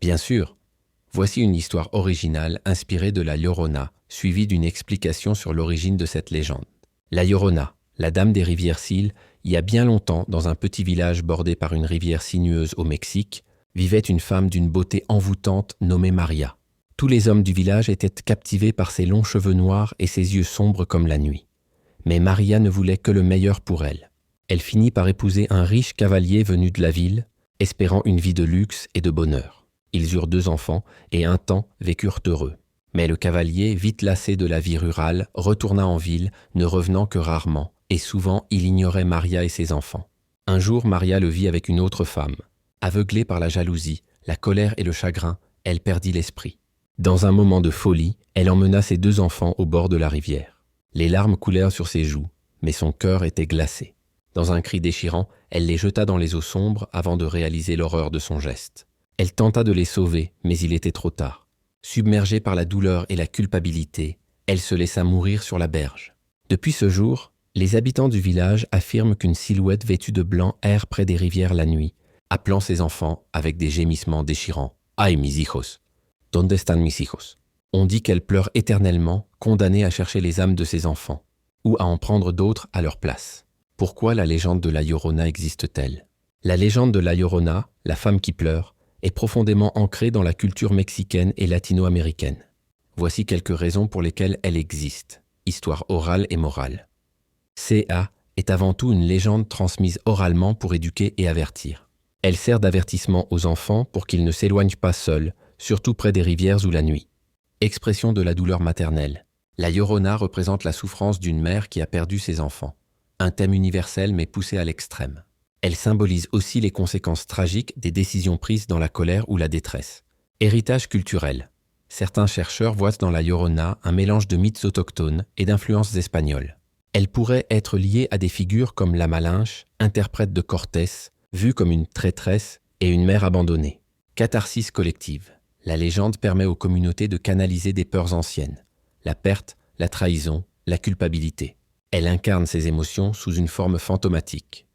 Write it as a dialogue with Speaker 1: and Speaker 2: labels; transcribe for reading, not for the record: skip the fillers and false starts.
Speaker 1: Bien sûr, voici une histoire originale inspirée de La Llorona, suivie d'une explication sur l'origine de cette légende. La Llorona, la dame des rivières Sil, il y a bien longtemps, dans un petit village bordé par une rivière sinueuse au Mexique, vivait une femme d'une beauté envoûtante nommée Maria. Tous les hommes du village étaient captivés par ses longs cheveux noirs et ses yeux sombres comme la nuit. Mais Maria ne voulait que le meilleur pour elle. Elle finit par épouser un riche cavalier venu de la ville, espérant une vie de luxe et de bonheur. Ils eurent 2 enfants et un temps vécurent heureux. Mais le cavalier, vite lassé de la vie rurale, retourna en ville, ne revenant que rarement, et souvent il ignorait Maria et ses enfants. Un jour, Maria le vit avec une autre femme. Aveuglée par la jalousie, la colère et le chagrin, elle perdit l'esprit. Dans un moment de folie, elle emmena ses 2 enfants au bord de la rivière. Les larmes coulèrent sur ses joues, mais son cœur était glacé. Dans un cri déchirant, elle les jeta dans les eaux sombres avant de réaliser l'horreur de son geste. Elle tenta de les sauver, mais il était trop tard. Submergée par la douleur et la culpabilité, elle se laissa mourir sur la berge. Depuis ce jour, les habitants du village affirment qu'une silhouette vêtue de blanc erre près des rivières la nuit, appelant ses enfants avec des gémissements déchirants. « Ay, mis hijos! ¿Dónde están mis hijos ?» On dit qu'elle pleure éternellement, condamnée à chercher les âmes de ses enfants, ou à en prendre d'autres à leur place. Pourquoi la légende de La Llorona existe-t-elle? La légende de La Llorona, la femme qui pleure, est profondément ancrée dans la culture mexicaine et latino-américaine. Voici quelques raisons pour lesquelles elle existe. Histoire orale et morale. C.A. est avant tout une légende transmise oralement pour éduquer et avertir. Elle sert d'avertissement aux enfants pour qu'ils ne s'éloignent pas seuls, surtout près des rivières ou la nuit. Expression de la douleur maternelle. La Llorona représente la souffrance d'une mère qui a perdu ses enfants. Un thème universel mais poussé à l'extrême. Elle symbolise aussi les conséquences tragiques des décisions prises dans la colère ou la détresse. Héritage culturel. Certains chercheurs voient dans la Llorona un mélange de mythes autochtones et d'influences espagnoles. Elle pourrait être liée à des figures comme la Malinche, interprète de Cortés, vue comme une traîtresse et une mère abandonnée. Catharsis collective. La légende permet aux communautés de canaliser des peurs anciennes. La perte, la trahison, la culpabilité. Elle incarne ces émotions sous une forme fantomatique.